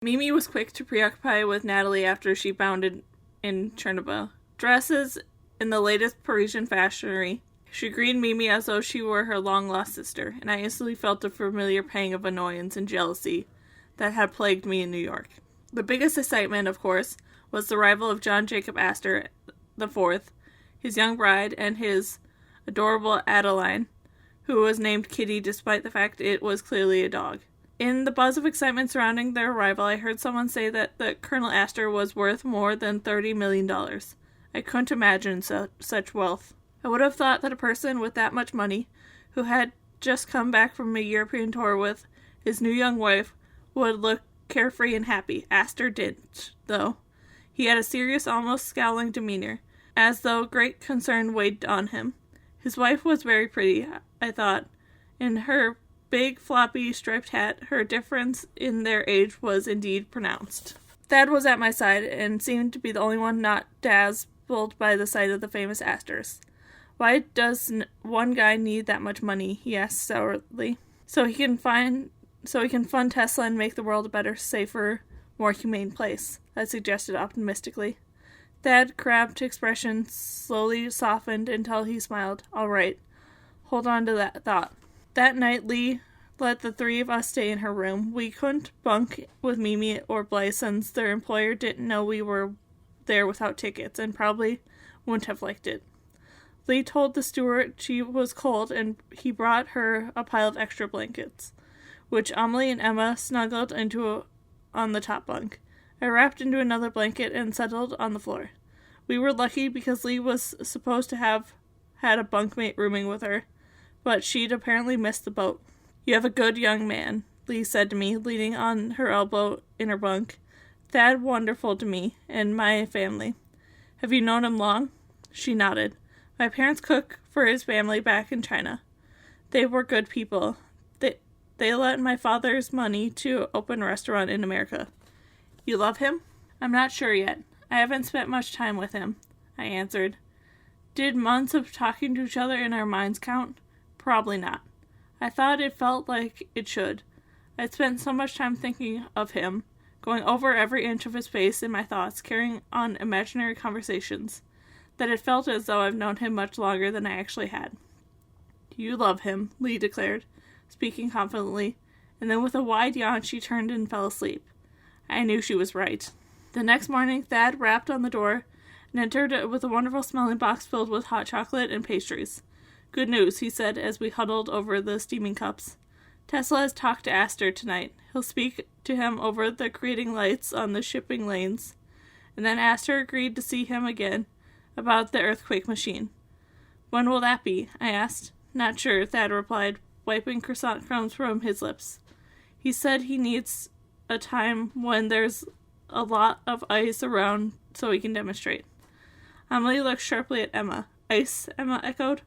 Mimi was quick to preoccupy with Natalie after she bounded in Chernobyl. Dresses in the latest Parisian fashionery, she greeted Mimi as though she were her long-lost sister, and I instantly felt a familiar pang of annoyance and jealousy that had plagued me in New York. The biggest excitement, of course, was the arrival of John Jacob Astor IV, his young bride, and his adorable Adeline, who was named Kitty despite the fact it was clearly a dog. In the buzz of excitement surrounding their arrival, I heard someone say that the Colonel Astor was worth more than $30 million. I couldn't imagine such wealth. I would have thought that a person with that much money, who had just come back from a European tour with his new young wife, would look carefree and happy. Astor didn't, though. He had a serious, almost scowling demeanor, as though great concern weighed on him. His wife was very pretty, I thought. In her big, floppy, striped hat, her difference in their age was indeed pronounced. Thad was at my side, and seemed to be the only one not dazzled by the sight of the famous Astors. Why does one guy need that much money? He asked sourly. So he can fund Tesla and make the world a better, safer, more humane place, I suggested optimistically. Thad's crabbed expression slowly softened until he smiled. All right, hold on to that thought. That night, Lee let the three of us stay in her room. We couldn't bunk with Mimi or Blythe since their employer didn't know we were there without tickets and probably wouldn't have liked it. Lee told the steward she was cold, and he brought her a pile of extra blankets, which Amelie and Emma snuggled into on the top bunk. I wrapped into another blanket and settled on the floor. We were lucky because Lee was supposed to have had a bunkmate rooming with her, but she'd apparently missed the boat. You have a good young man, Lee said to me, leaning on her elbow in her bunk. Thad wonderful to me and my family. Have you known him long? She nodded. My parents cook for his family back in China. They were good people. They lent my father's money to open a restaurant in America. You love him? I'm not sure yet. I haven't spent much time with him, I answered. Did months of talking to each other in our minds count? Probably not. I thought it felt like it should. I'd spent so much time thinking of him, going over every inch of his face in my thoughts, carrying on imaginary conversations, that it felt as though I've known him much longer than I actually had. You love him, Lee declared, speaking confidently, and then with a wide yawn she turned and fell asleep. I knew she was right. The next morning, Thad rapped on the door and entered with a wonderful smelling box filled with hot chocolate and pastries. Good news, he said as we huddled over the steaming cups. Tesla has talked to Astor tonight. He'll speak to him over the creating lights on the shipping lanes. And then Astor agreed to see him again about the earthquake machine. When will that be? I asked. Not sure, Thad replied, wiping croissant crumbs from his lips. He said he needs a time when there's a lot of ice around so he can demonstrate. Amelie looked sharply at Emma. Ice? Emma echoed,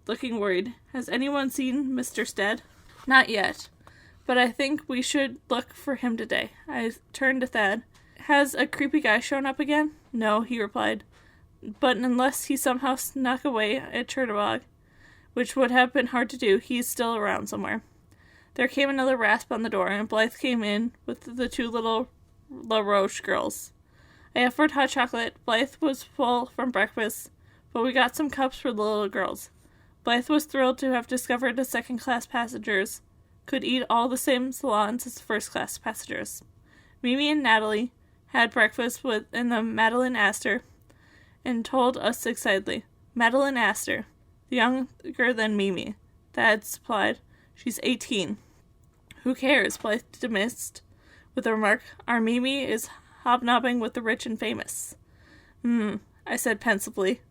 looking worried. Has anyone seen Mr. Stead? Not yet, but I think we should look for him today. I turned to Thad. Has a creepy guy shown up again? No, he replied. But unless he somehow snuck away at Chernobyl, which would have been hard to do, he's still around somewhere. There came another rasp on the door, and Blythe came in with the two little LaRoche girls. I offered hot chocolate. Blythe was full from breakfast, but we got some cups for the little girls. Blythe was thrilled to have discovered the second-class passengers could eat all the same salons as first-class passengers. Mimi and Natalie had breakfast in the Madeline Astor and told us excitedly, Madeline Astor, younger than Mimi, Thad supplied. She's 18. Who cares? Blythe dismissed with the remark, our Mimi is hobnobbing with the rich and famous. I said pensively.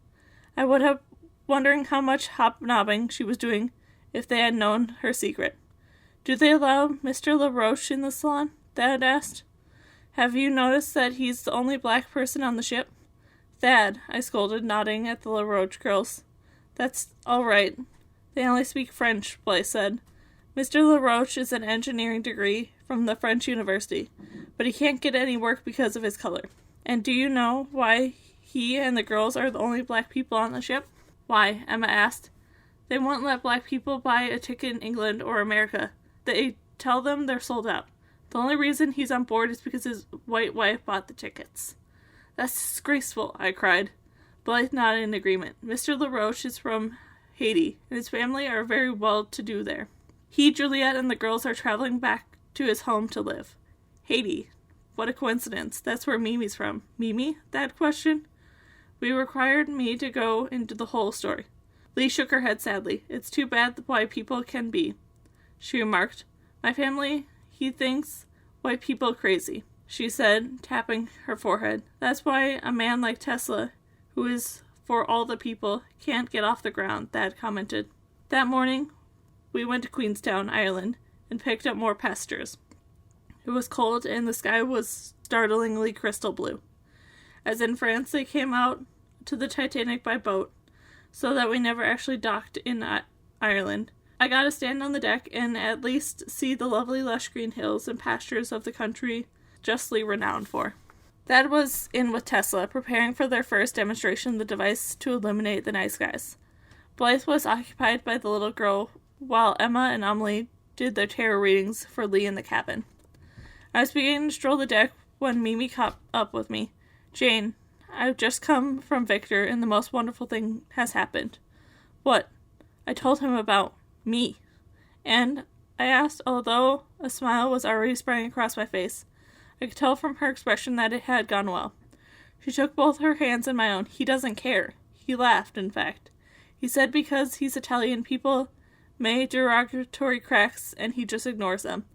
I would have wondering how much hobnobbing she was doing if they had known her secret. Do they allow Mr. LaRoche in the salon? Thad asked. Have you noticed that he's the only black person on the ship? Thad, I scolded, nodding at the LaRoche girls. That's all right. They only speak French, Blythe said. Mr. LaRoche is an engineering degree from the French university, but he can't get any work because of his color. And do you know why he and the girls are the only black people on the ship? Why? Emma asked. They won't let black people buy a ticket in England or America. They tell them they're sold out. The only reason he's on board is because his white wife bought the tickets. That's disgraceful, I cried. Blythe nodded in agreement. Mr. LaRoche is from Haiti, and his family are very well-to-do there. He, Juliet, and the girls are traveling back to his home to live. Haiti. What a coincidence. That's where Mimi's from. Mimi? Dad questioned. We required me to go into the whole story. Lee shook her head sadly. It's too bad why people can be. She remarked, My family, he thinks white people crazy, she said, tapping her forehead. That's why a man like Tesla, who is for all the people, can't get off the ground, Dad commented. That morning, we went to Queenstown, Ireland, and picked up more pastures. It was cold, and the sky was startlingly crystal blue. As in France, they came out to the Titanic by boat, so that we never actually docked in Ireland. I got to stand on the deck and at least see the lovely lush green hills and pastures of the country justly renowned for. Dad was in with Tesla, preparing for their first demonstration of the device to illuminate the night skies. Blythe was occupied by the little girl, while Emma and Amelie did their tarot readings for Lee in the cabin. I was beginning to stroll the deck when Mimi caught up with me. Jane, I've just come from Victor, and the most wonderful thing has happened. What? I told him about me. And I asked, although a smile was already spreading across my face. I could tell from her expression that it had gone well. She took both her hands in my own. He doesn't care. He laughed, in fact. He said because he's Italian, people make derogatory cracks, and he just ignores them.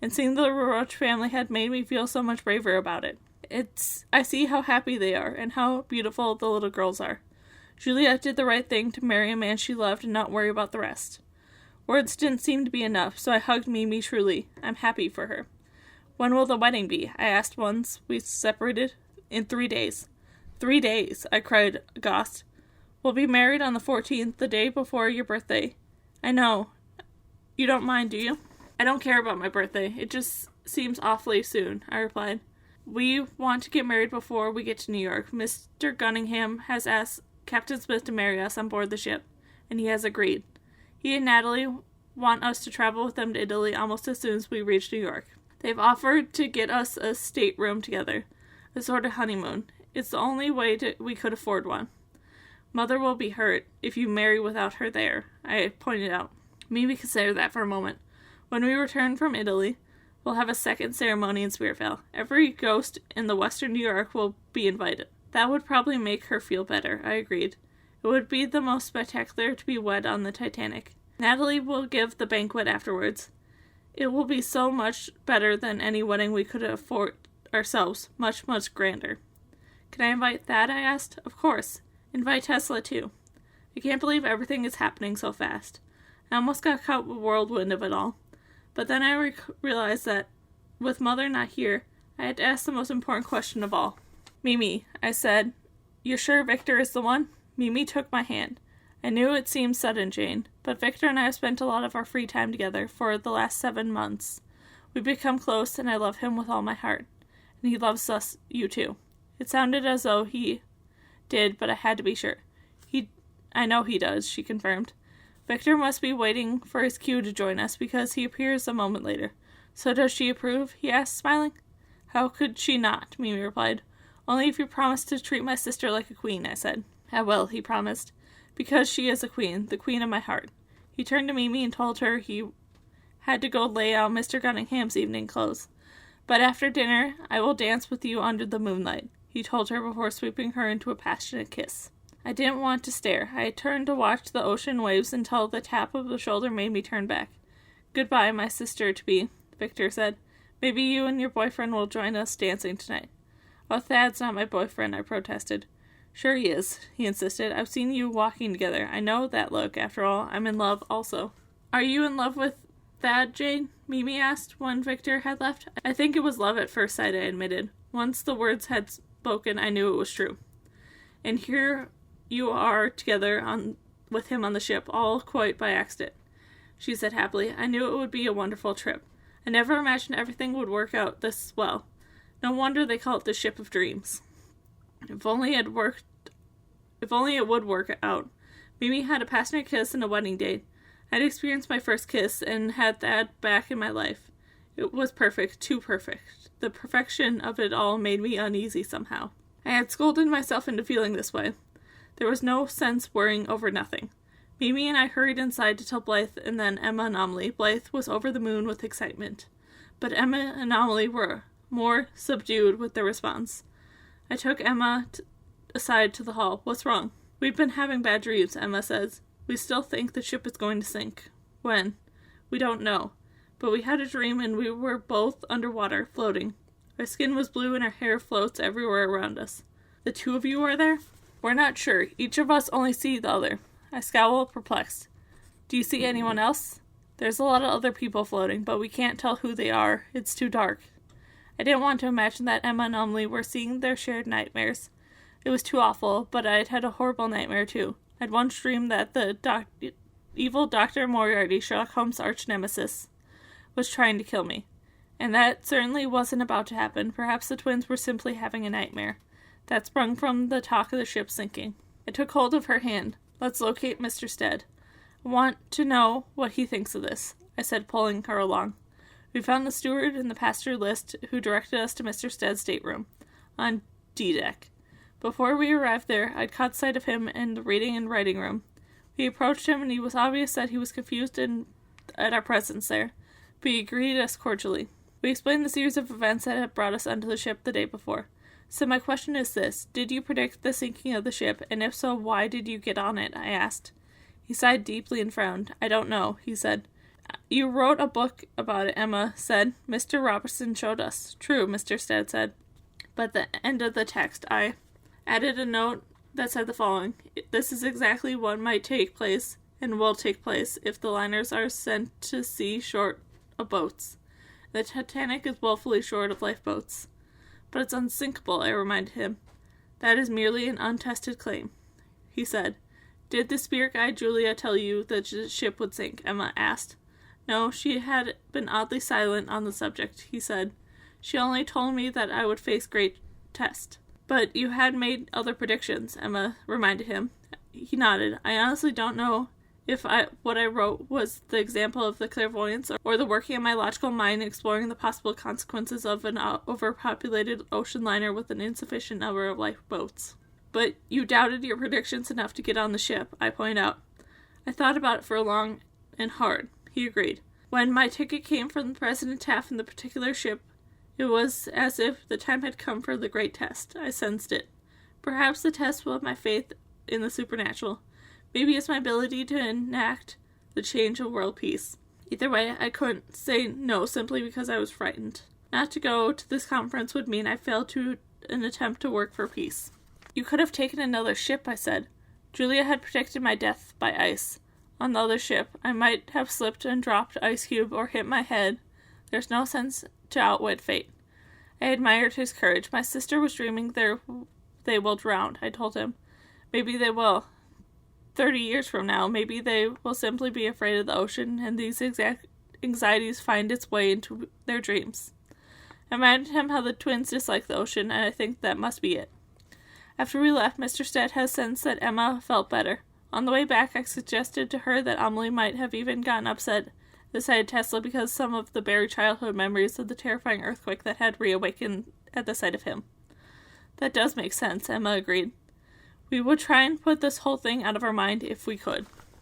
And seeing the LaRoche family had made me feel so much braver about it. I see how happy they are, and how beautiful the little girls are. Juliet did the right thing to marry a man she loved and not worry about the rest. Words didn't seem to be enough, so I hugged Mimi truly. I'm happy for her. When will the wedding be? I asked once we separated. In 3 days. 3 days, I cried, aghast. We'll be married on the 14th, the day before your birthday. I know. You don't mind, do you? I don't care about my birthday. It just seems awfully soon, I replied. We want to get married before we get to New York. Mr. Gunningham has asked Captain Smith to marry us on board the ship, and he has agreed. He and Natalie want us to travel with them to Italy almost as soon as we reach New York. They've offered to get us a stateroom together, a sort of honeymoon. It's the only way we could afford one. Mother will be hurt if you marry without her there, I pointed out. Mimi considered that for a moment. When we return from Italy, we'll have a second ceremony in Spearville. Every ghost in the western New York will be invited. That would probably make her feel better, I agreed. It would be the most spectacular to be wed on the Titanic. Natalie will give the banquet afterwards. It will be so much better than any wedding we could afford ourselves. Much, much grander. Can I invite Thad? I asked. Of course. Invite Tesla, too. I can't believe everything is happening so fast. I almost got caught with whirlwind of it all. But then I realized that, with Mother not here, I had to ask the most important question of all. Mimi, I said, you're sure Victor is the one? Mimi took my hand. I knew it seemed sudden, Jane, but Victor and I have spent a lot of our free time together for the last 7 months. We've become close, and I love him with all my heart. And he loves you too. It sounded as though he did, but I had to be sure. I know he does, she confirmed. Victor must be waiting for his cue to join us, because he appears a moment later. So does she approve? He asked, smiling. How could she not? Mimi replied. Only if you promise to treat my sister like a queen, I said. I will, he promised. Because she is a queen, the queen of my heart. He turned to Mimi and told her he had to go lay out Mr. Gunningham's evening clothes. But after dinner, I will dance with you under the moonlight, he told her before sweeping her into a passionate kiss. I didn't want to stare. I turned to watch the ocean waves until the tap of the shoulder made me turn back. Goodbye, my sister-to-be, Victor said. Maybe you and your boyfriend will join us dancing tonight. Oh, Thad's not my boyfriend, I protested. Sure he is, he insisted. I've seen you walking together. I know that look. After all, I'm in love also. Are you in love with Thad, Jane? Mimi asked when Victor had left. I think it was love at first sight, I admitted. Once the words had spoken, I knew it was true. And here you are together with him on the ship, all quite by accident, she said happily. I knew it would be a wonderful trip. I never imagined everything would work out this well. No wonder they call it the Ship of Dreams. If only it would work out. Mimi had a passionate kiss and a wedding date. I'd experienced my first kiss and had Thad back in my life. It was perfect, too perfect. The perfection of it all made me uneasy somehow. I had scolded myself into feeling this way. There was no sense worrying over nothing. Mimi and I hurried inside to tell Blythe and then Emma and Amelie. Blythe was over the moon with excitement, but Emma and Amelie were more subdued with their response. I took Emma aside to the hall. What's wrong? We've been having bad dreams, Emma says. We still think the ship is going to sink. When? We don't know. But we had a dream and we were both underwater, floating. Our skin was blue and our hair floats everywhere around us. The two of you are there? We're not sure. Each of us only see the other. I scowl, perplexed. Do you see anyone else? There's a lot of other people floating, but we can't tell who they are. It's too dark. I didn't want to imagine that Emma and Amelie were seeing their shared nightmares. It was too awful, but I'd had a horrible nightmare too. I'd once dreamed that the evil Dr. Moriarty, Sherlock Holmes' arch-nemesis, was trying to kill me. And that certainly wasn't about to happen. Perhaps the twins were simply having a nightmare. That sprung from the talk of the ship sinking. I took hold of her hand. Let's locate Mr. Stead. I want to know what he thinks of this, I said, pulling her along. We found the steward in the passenger list who directed us to Mr. Stead's stateroom, on D-deck. Before we arrived there, I'd caught sight of him in the reading and writing room. We approached him, and it was obvious that he was confused at our presence there, but he greeted us cordially. We explained the series of events that had brought us onto the ship the day before. So my question is this. Did you predict the sinking of the ship, and if so, why did you get on it? I asked. He sighed deeply and frowned. I don't know, he said. You wrote a book about it, Emma said. Mr. Robertson showed us. True, Mr. Stead said. But at the end of the text, I added a note that said the following. This is exactly what might take place and will take place if the liners are sent to sea short of boats. The Titanic is woefully short of lifeboats. But it's unsinkable, I reminded him. That is merely an untested claim, he said. Did the spirit guide Julia tell you that the ship would sink? Emma asked. No, she had been oddly silent on the subject, he said. She only told me that I would face great test. But you had made other predictions, Emma reminded him. He nodded. I honestly don't know if what I wrote was the example of the clairvoyance or the working of my logical mind exploring the possible consequences of an overpopulated ocean liner with an insufficient number of lifeboats. But you doubted your predictions enough to get on the ship, I point out. I thought about it for long and hard, he agreed. When my ticket came from President Taft in the particular ship, it was as if the time had come for the great test. I sensed it. Perhaps the test was my faith in the supernatural. Maybe it's my ability to enact the change of world peace. Either way, I couldn't say no simply because I was frightened. Not to go to this conference would mean I failed to an attempt to work for peace. You could have taken another ship, I said. Julia had predicted my death by ice. On the other ship, I might have slipped and dropped Ice Cube or hit my head. There's no sense to outwit fate. I admired his courage. My sister was dreaming they will drown, I told him. Maybe they will. 30 years from now, maybe they will simply be afraid of the ocean, and these exact anxieties find its way into their dreams. I reminded him how the twins dislike the ocean, and I think that must be it. After we left, Mr. Stead has sensed that Emma felt better. On the way back, I suggested to her that Amelie might have even gotten upset decided Tesla because some of the buried childhood memories of the terrifying earthquake that had reawakened at the sight of him. That does make sense, Emma agreed. We would try and put this whole thing out of our mind if we could.